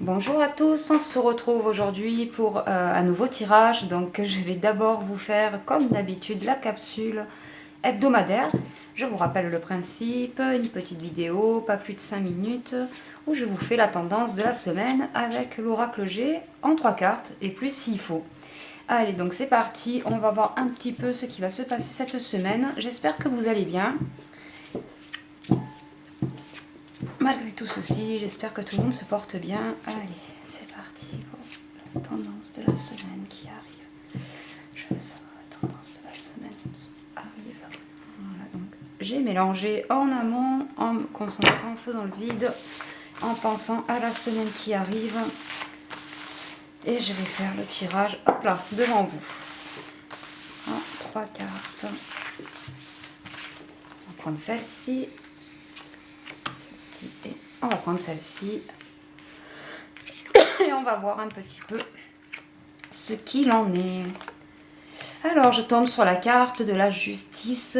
Bonjour à tous, on se retrouve aujourd'hui pour un nouveau tirage. Donc je vais d'abord vous faire comme d'habitude la capsule hebdomadaire. Je vous rappelle le principe, une petite vidéo, pas plus de 5 minutes, où je vous fais la tendance de la semaine avec l'oracle G en 3 cartes et plus s'il faut. Allez, donc c'est parti, on va voir un petit peu ce qui va se passer cette semaine. J'espère que vous allez bien. Malgré tout ceci, j'espère que tout le monde se porte bien. Allez, c'est parti pour la tendance de la semaine qui arrive. Je veux savoir la tendance de la semaine qui arrive. Voilà, donc j'ai mélangé en amont, en me concentrant, en faisant le vide, en pensant à la semaine qui arrive. Et je vais faire le tirage, hop là, devant vous. En 3 cartes. On va prendre celle-ci. Et on va prendre celle-ci et on va voir un petit peu ce qu'il en est. Alors je tombe sur la carte de la justice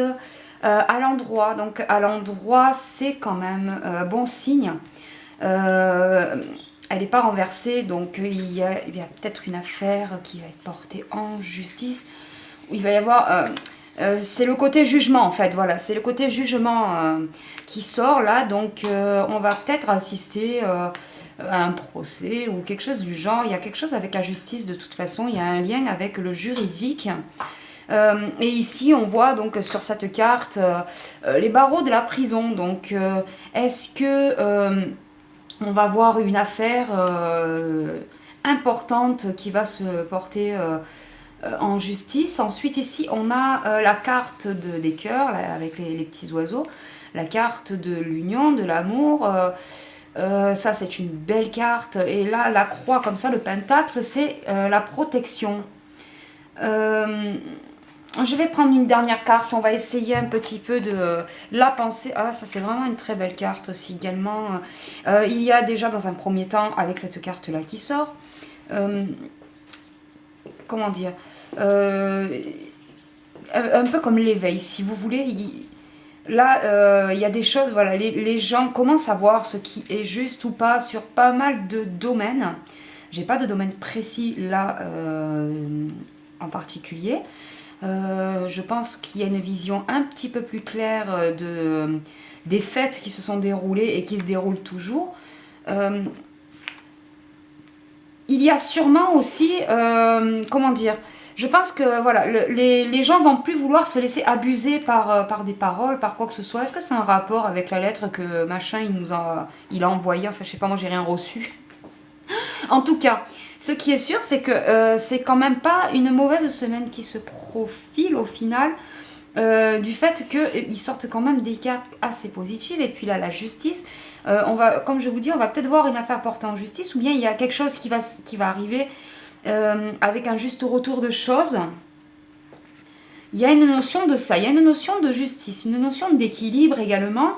à l'endroit. Donc à l'endroit c'est quand même bon signe. Elle n'est pas renversée, donc il y a peut-être une affaire qui va être portée en justice. Il va y avoir... c'est le côté jugement en fait, voilà, c'est le côté jugement qui sort là, donc on va peut-être assister à un procès ou quelque chose du genre. Il y a quelque chose avec la justice de toute façon, il y a un lien avec le juridique. Et ici on voit donc sur cette carte les barreaux de la prison, donc est-ce que on va voir une affaire importante qui va se porter en justice. Ensuite ici on a la carte des cœurs avec les petits oiseaux, la carte de l'union, de l'amour. Ça c'est une belle carte. Et là la croix comme ça, le pentacle, c'est la protection. Je vais prendre une dernière carte, on va essayer un petit peu de la pensée. Ah, ça c'est vraiment une très belle carte aussi également. Il y a déjà dans un premier temps, avec cette carte là qui sort, comment dire, un peu comme l'éveil si vous voulez. Là, il y a des choses, voilà, les gens commencent à voir ce qui est juste ou pas sur pas mal de domaines. J'ai pas de domaine précis là en particulier. Je pense qu'il y a une vision un petit peu plus claire des fêtes qui se sont déroulées et qui se déroulent toujours. Il y a sûrement aussi, comment dire, je pense que voilà, les gens vont plus vouloir se laisser abuser par des paroles, par quoi que ce soit. Est-ce que c'est un rapport avec la lettre que machin il a envoyée? Enfin, je sais pas, moi j'ai rien reçu. En tout cas, ce qui est sûr, c'est que c'est quand même pas une mauvaise semaine qui se profile au final, du fait qu'ils sortent quand même des cartes assez positives. Et puis là, la justice, comme je vous dis, on va peut-être voir une affaire portée en justice, ou bien il y a quelque chose qui va arriver avec un juste retour de choses. Il y a une notion de ça, il y a une notion de justice, une notion d'équilibre également.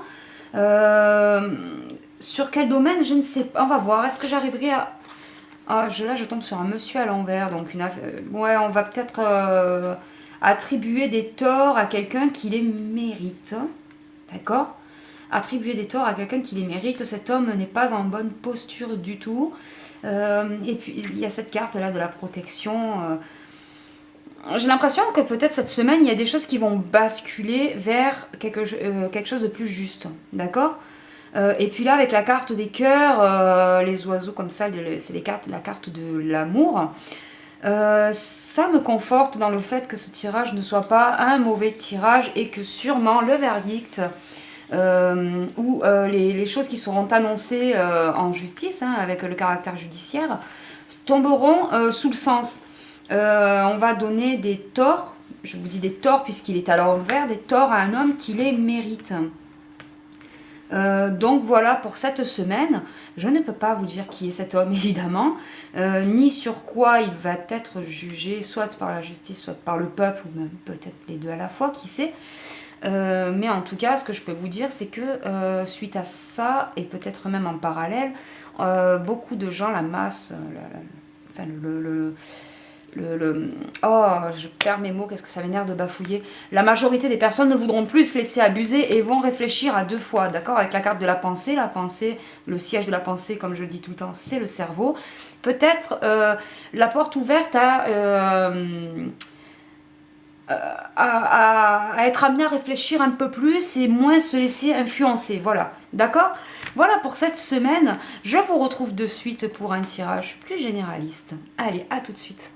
Sur quel domaine, je ne sais pas. On va voir, est-ce que j'arriverai à... Ah, là, je tombe sur un monsieur à l'envers, donc ouais, on va peut-être attribuer des torts à quelqu'un qui les mérite. D'accord? Attribuer des torts à quelqu'un qui les mérite. Cet homme n'est pas en bonne posture du tout. Et puis, il y a cette carte-là de la protection. J'ai l'impression que peut-être cette semaine, il y a des choses qui vont basculer vers quelque chose de plus juste. D'accord? Et puis là, avec la carte des cœurs, les oiseaux comme ça, c'est la carte de l'amour. Ça me conforte dans le fait que ce tirage ne soit pas un mauvais tirage et que sûrement le verdict ou les choses qui seront annoncées en justice, hein, avec le caractère judiciaire, tomberont sous le sens. On va donner des torts, je vous dis des torts puisqu'il est à l'envers, des torts à un homme qui les mérite. Donc voilà pour cette semaine. Je ne peux pas vous dire qui est cet homme évidemment, ni sur quoi il va être jugé, soit par la justice, soit par le peuple, ou même peut-être les deux à la fois, qui sait. Mais en tout cas, ce que je peux vous dire, c'est que suite à ça, et peut-être même en parallèle, beaucoup de gens, la masse, enfin, Oh, je perds mes mots, qu'est-ce que ça m'énerve de bafouiller. La majorité des personnes ne voudront plus se laisser abuser et vont réfléchir à deux fois, d'accord? Avec la carte de la pensée, le siège de la pensée, comme je le dis tout le temps, c'est le cerveau. Peut-être la porte ouverte à être amené à réfléchir un peu plus et moins se laisser influencer, voilà, d'accord? Voilà pour cette semaine, je vous retrouve de suite pour un tirage plus généraliste. Allez, à tout de suite.